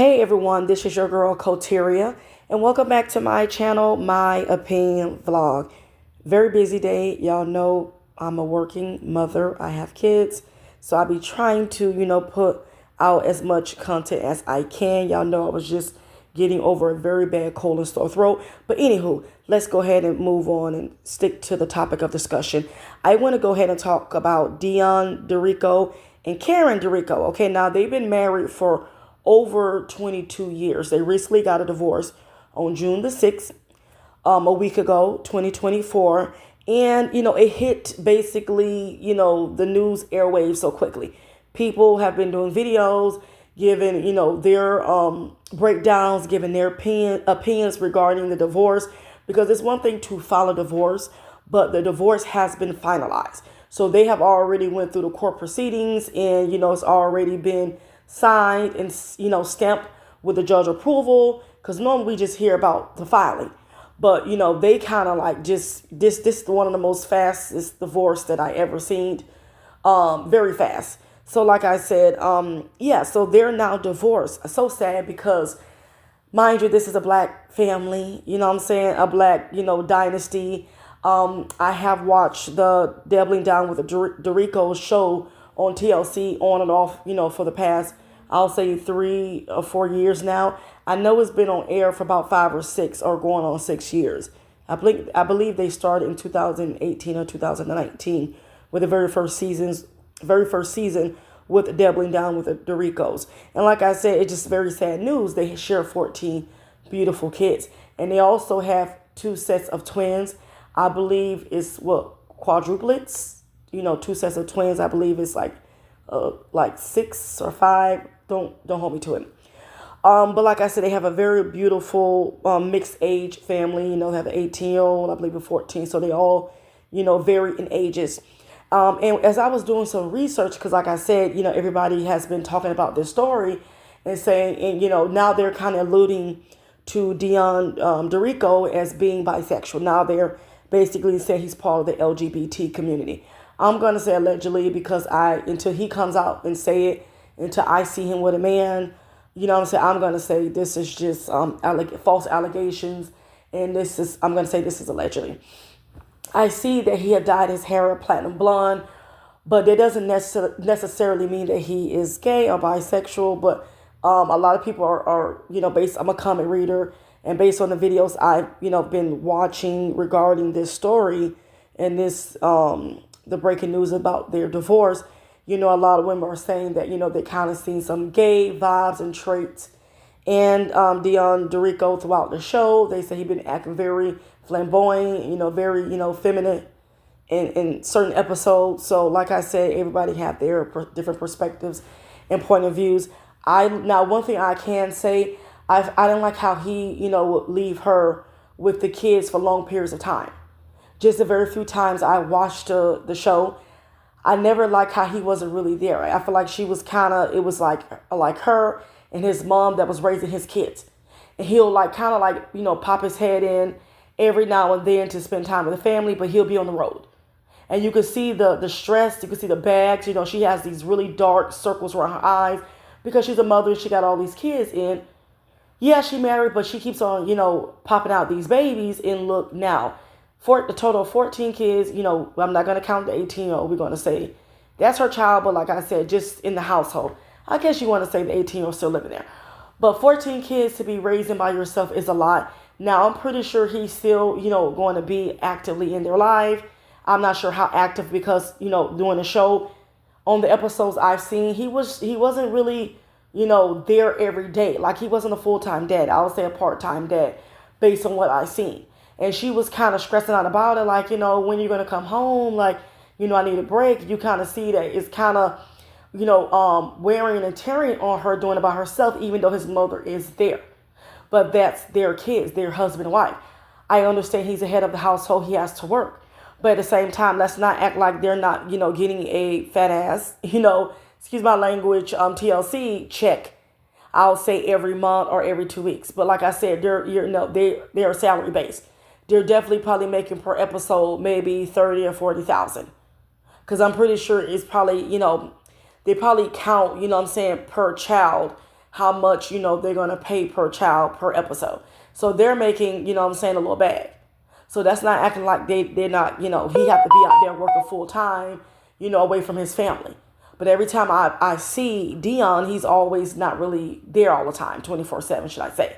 Hey everyone, this is your girl Coteria, and welcome back to my channel, My Opinion Vlog. Very busy day. Y'all know I'm a working mother. I have kids, so I'll be trying to, put out as much content as I can. Y'all know I was just getting over a very bad cold and sore throat. But anywho, let's go ahead and move on and stick to the topic of discussion. I want to go ahead and talk about Deon Derrico and Karen Derrico. Okay, now they've been married for over 22 years. They recently got a divorce on June the 6th, a week ago, 2024. And, it hit basically, the news airwaves so quickly. People have been doing videos, giving, their breakdowns, giving their opinions regarding the divorce, because it's one thing to file a divorce, but the divorce has been finalized. So they have already went through the court proceedings, and, it's already been signed and, stamped with the judge approval, because normally we just hear about the filing. But, they kind of like just, this is one of the most fastest divorce that I ever seen, very fast. So like I said, so they're now divorced. So sad because, mind you, this is a black family, a black, dynasty. I have watched the Doubling Down with the Derrico show on TLC on and off, for the past, I'll say 3 or 4 years now. I know it's been on air for about 5 or 6 or going on 6 years. I believe they started in 2018 or 2019 with the very first season with Doubling Down with the Derricos. And like I said, it's just very sad news. They share 14 beautiful kids. And they also have 2 sets of twins. I believe it's quadruplets. 2 sets of twins. I believe it's like 6 or 5. Don't hold me to it. But like I said, they have a very beautiful mixed age family. They have an 18-year-old, I believe a 14. So they all, vary in ages. And as I was doing some research, because like I said, everybody has been talking about this story and saying, and, now they're kind of alluding to Deon Derrico as being bisexual. Now they're basically saying he's part of the LGBT community. I'm going to say allegedly because until he comes out and say it, until I see him with a man, I'm going to say this is just false allegations. And I'm going to say this is allegedly. I see that he had dyed his hair platinum blonde, but that doesn't necessarily mean that he is gay or bisexual. But a lot of people are I'm a comment reader, and based on the videos I've, been watching regarding this story and this, the breaking news about their divorce, a lot of women are saying that, they kind of seen some gay vibes and traits. And Deon Derrico throughout the show, they say he's been acting very flamboyant, very, feminine in certain episodes. So like I said, everybody have their different perspectives and point of views. Now, one thing I can say, I don't like how he, would leave her with the kids for long periods of time. Just the very few times I watched the show, I never liked how he wasn't really there. I feel like she was it was like her and his mom that was raising his kids. And he'll pop his head in every now and then to spend time with the family, but he'll be on the road. And you can see the stress, you can see the bags, she has these really dark circles around her eyes because she's a mother and she got all these kids in. Yeah, she married, but she keeps on, popping out these babies. And look now, for the total of 14 kids, I'm not going to count the 18-year-old. We're going to say that's her child. But like I said, just in the household, I guess you want to say the 18-year-old still living there. But 14 kids to be raising by yourself is a lot. Now, I'm pretty sure he's still, going to be actively in their life. I'm not sure how active because, doing the show, on the episodes I've seen, he wasn't really, there every day. Like he wasn't a full-time dad. I would say a part-time dad based on what I've seen. And she was kind of stressing out about it. Like, when you're going to come home, like, I need a break. You kind of see that it's kind of, wearing and tearing on her doing it by herself, even though his mother is there. But that's their kids, their husband and wife. I understand he's the head of the household. He has to work. But at the same time, let's not act like they're not, getting a fat ass, excuse my language, TLC check. I'll say every month or every 2 weeks. But like I said, they're salary based. They're definitely probably making per episode maybe 30 or 40,000. Because I'm pretty sure it's probably, they probably count, per child how much, they're going to pay per child per episode. So they're making, a little bag. So that's not acting like they're not, he have to be out there working full time, away from his family. But every time I see Deon, he's always not really there all the time, 24/7, should I say.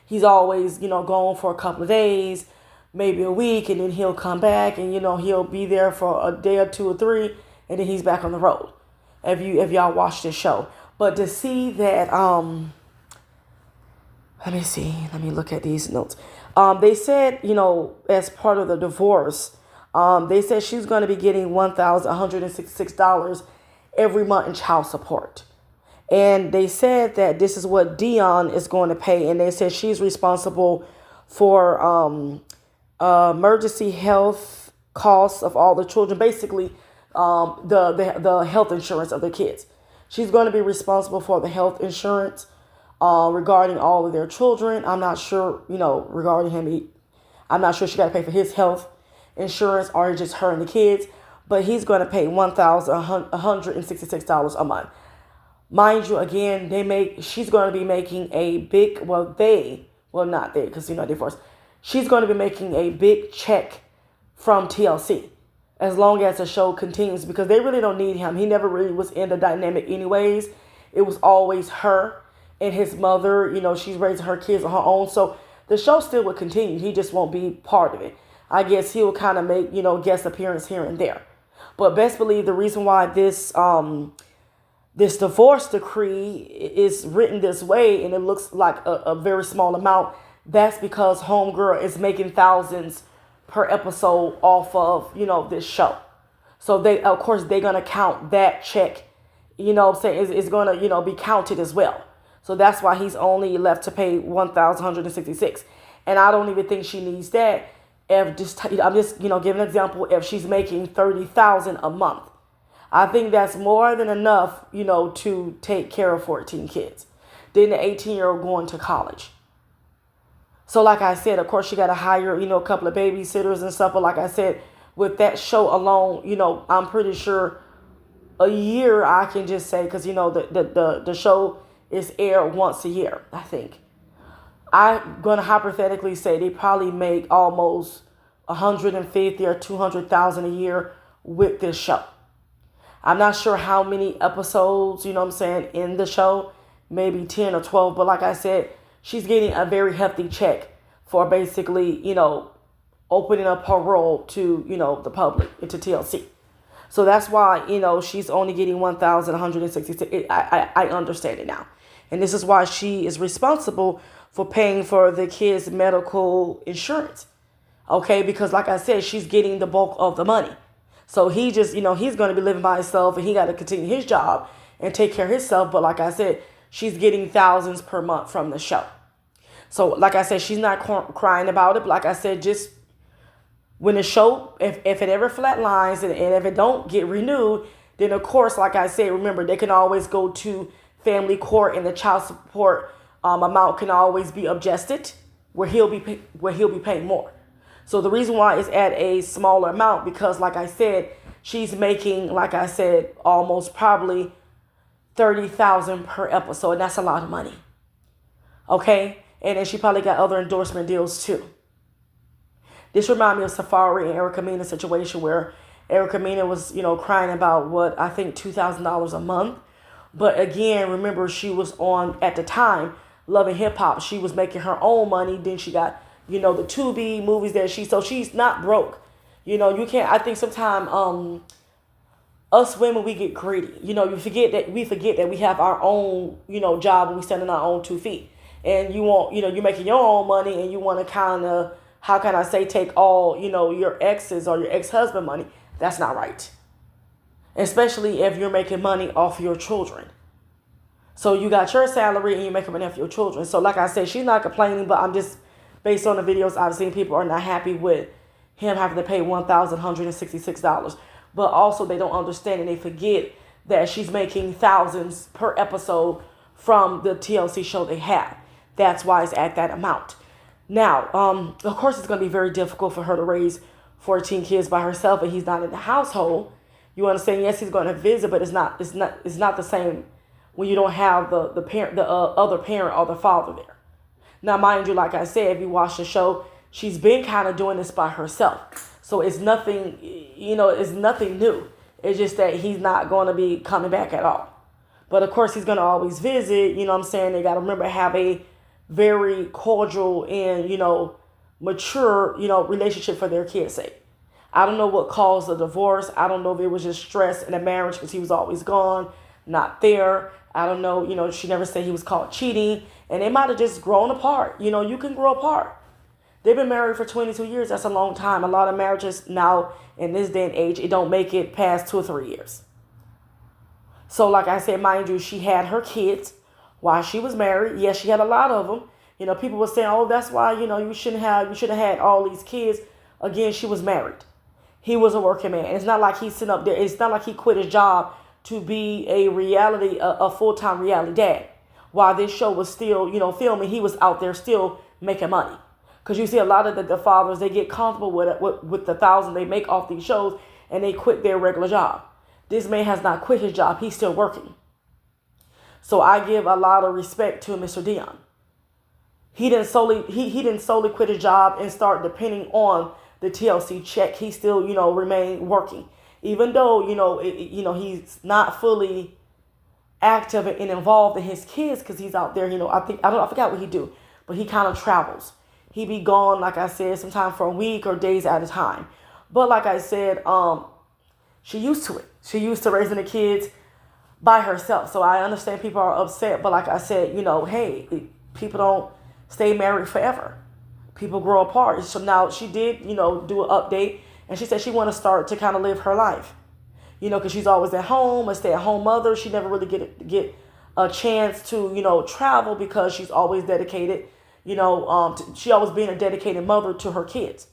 He's always, gone for a couple of days, maybe a week, and then he'll come back and, he'll be there for a day or two or three, and then he's back on the road. If y'all watch this show. But to see that, let me look at these notes. They said, as part of the divorce, they said she's going to be getting $1,166 every month in child support. And they said that this is what Deon is going to pay. And they said she's responsible for emergency health costs of all the children, basically the health insurance of the kids. She's going to be responsible for the health insurance regarding all of their children. I'm not sure, regarding him. I'm not sure she got to pay for his health insurance or just her and the kids. But he's going to pay $1,166 a month. Mind you, again, she's going to be making a big, not they, because, divorced. She's going to be making a big check from TLC as long as the show continues, because they really don't need him. He never really was in the dynamic anyways. It was always her and his mother. She's raising her kids on her own. So the show still would continue. He just won't be part of it. I guess he'll kind of make, guest appearance here and there. But best believe the reason why this divorce decree is written this way and it looks like a very small amount, that's because homegirl is making thousands per episode off of, this show. So they're going to count that check, it's going to, be counted as well. So that's why he's only left to pay $1,166. And I don't even think she needs that. I'm just, giving an example. If she's making $30,000 a month, I think that's more than enough, to take care of 14 kids. Then the 18-year-old going to college. So like I said, of course, she got to hire, a couple of babysitters and stuff. But like I said, with that show alone, I'm pretty sure a year I can just say, because, the show is aired once a year, I think. I'm going to hypothetically say they probably make almost $150,000 or $200,000 a year with this show. I'm not sure how many episodes, in the show, maybe 10 or 12. But like I said, she's getting a very hefty check for basically, opening up her role to, the public, to TLC. So that's why, she's only getting $1,166. I understand it now. And this is why she is responsible for paying for the kids' medical insurance. Okay, because like I said, she's getting the bulk of the money. So he just, he's going to be living by himself and he got to continue his job and take care of himself. But like I said, she's getting thousands per month from the show. So like I said, she's not crying about it. But like I said, just when the show, if it ever flatlines and if it don't get renewed, then of course, like I said, remember, they can always go to family court and the child support amount can always be adjusted where he'll be paying more. So the reason why it's at a smaller amount, because like I said, she's making, like I said, almost probably $30,000 per episode. And that's a lot of money. Okay. And then she probably got other endorsement deals too. This reminds me of Safari and Erica Mena's situation where Erica Mena was, crying about what I think $2,000 a month. But again, remember, she was on, at the time, Love and Hip Hop. She was making her own money. Then she got, the Tubi movies so she's not broke. You can't, I think sometimes us women, we get greedy. We forget that we have our own, job and we stand on our own 2 feet. And you want, you're making your own money and you want to kind of, how can I say, take all, your exes or your ex-husband money. That's not right. Especially if you're making money off your children. So you got your salary and you're making money off your children. So like I said, she's not complaining, but I'm just, based on the videos I've seen, people are not happy with him having to pay $1,166. But also they don't understand and they forget that she's making thousands per episode from the TLC show they have. That's why it's at that amount. Now, of course, it's going to be very difficult for her to raise 14 kids by herself, and he's not in the household. You understand? Yes, he's going to visit, but it's not the same when you don't have the parent, the other parent or the father there. Now, mind you, like I said, if you watch the show, she's been kind of doing this by herself. So it's nothing, it's nothing new. It's just that he's not going to be coming back at all. But of course, he's going to always visit. You know what I'm saying? They got to remember, have a very cordial and, mature, relationship for their kids' sake. I don't know what caused the divorce. I don't know if it was just stress in the marriage because he was always gone, not there. I don't know, she never said he was caught cheating. And they might have just grown apart. You can grow apart. They've been married for 22 years. That's a long time. A lot of marriages now in this day and age, it don't make it past 2 or 3 years. So like I said, mind you, she had her kids while she was married. Yes, she had a lot of them. People were saying, oh, that's why, you shouldn't have had all these kids. Again, she was married. He was a working man. It's not like he's sitting up there. It's not like he quit his job to be a full-time reality dad. While this show was still, filming, he was out there still making money. Because you see a lot of the fathers, they get comfortable with the $1,000 they make off these shows and they quit their regular job. This man has not quit his job. He's still working. So I give a lot of respect to Mr. Deon. He didn't solely quit his job and start depending on the TLC check. He still, remained working. Even though, he's not fully active and involved in his kids because he's out there, I forgot what he do, but he kind of travels. He be gone, like I said, sometimes for a week or days at a time. But like I said, she used to it. She used to raising the kids by herself. So I understand people are upset, but like I said, hey, people don't stay married forever. People grow apart. So now she did, do an update, and she said she want to start to kind of live her life. Because she's always at home, a stay-at-home mother. She never really get a chance to, travel because she's always dedicated, she always being a dedicated mother to her kids.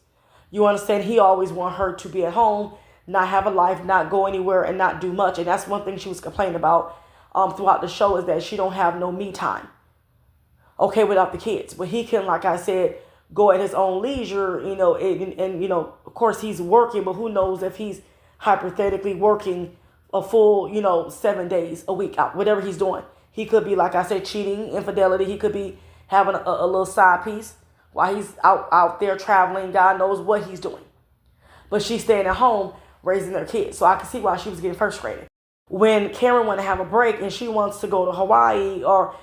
You understand? He always want her to be at home, not have a life, not go anywhere, and not do much. And that's one thing she was complaining about throughout the show, is that she don't have no me time. Okay, without the kids. But he can, like I said, go at his own leisure, and of course he's working, but who knows if he's hypothetically working a full, 7 days a week out, whatever he's doing. He could be, like I said, cheating, infidelity. He could be having a little side piece while he's out there traveling. God knows what he's doing. But she's staying at home raising their kids. So I can see why she was getting frustrated. When Karen wanted to have a break and she wants to go to Hawaii or,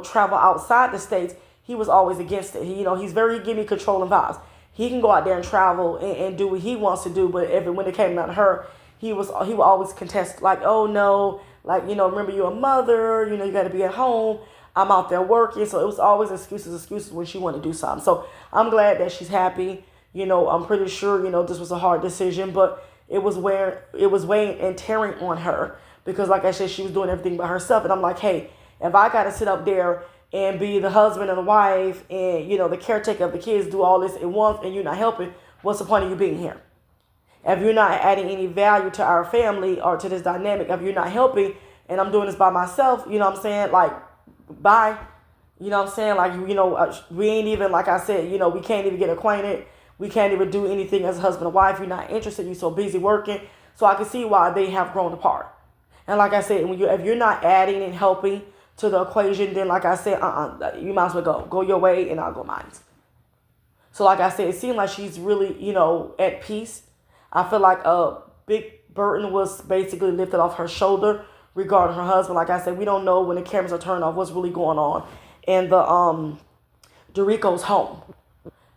travel outside the States, he was always against it. He's very give me controlling vibes. He can go out there and travel and do what he wants to do. But when it came down to her, he would always contest, like, oh no, like, remember you're a mother, you got to be at home. I'm out there working. So it was always excuses when she wanted to do something. So I'm glad that she's happy. I'm pretty sure, this was a hard decision, but it was weighing and tearing on her because, like I said, she was doing everything by herself. And I'm like, hey, if I got to sit up there and be the husband and the wife and, the caretaker of the kids, do all this at once, and you're not helping, what's the point of you being here? If you're not adding any value to our family or to this dynamic, if you're not helping and I'm doing this by myself, what I'm saying? Like, bye. What I'm saying? Like, we ain't even, like I said, we can't even get acquainted. We can't even do anything as a husband and wife. You're not interested. You're so busy working. So I can see why they have grown apart. And like I said, if you're not adding and helping to the equation, then like I said, you might as well go your way and I'll go mine. So like I said, it seemed like she's really, at peace. I feel like a big burden was basically lifted off her shoulder regarding her husband. Like I said, we don't know when the cameras are turned off what's really going on in the Derrico's home.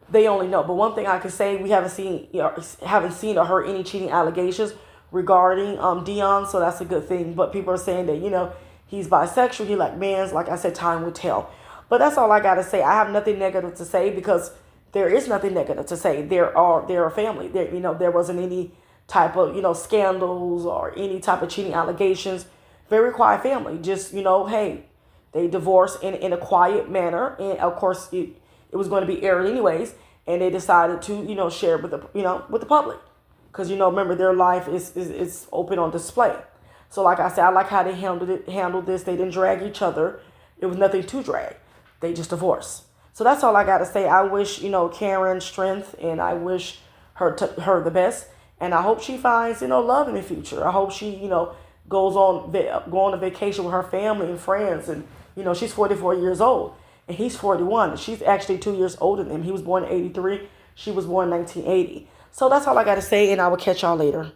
They only know. But one thing I can say, we haven't seen or heard any cheating allegations regarding Deon, so that's a good thing. But people are saying that, he's bisexual, he like men's. Like I said, time will tell. But that's all I got to say. I have nothing negative to say because there is nothing negative to say. They're a family. There wasn't any type of, scandals or any type of cheating allegations. Very quiet family. Just, hey, they divorced in a quiet manner. And of course, it was going to be aired anyways. And they decided to, share it with the public. Because, remember, their life is open on display. So like I said, I like how they handled this. They didn't drag each other. It was nothing to drag. They just divorced. So that's all I got to say. I wish, Karen strength, and I wish her the best. And I hope she finds, love in the future. I hope she, go on a vacation with her family and friends, and she's 44 years old and he's 41. She's actually 2 years older than him. He was born in '83. She was born in 1980. So that's all I got to say, and I will catch y'all later.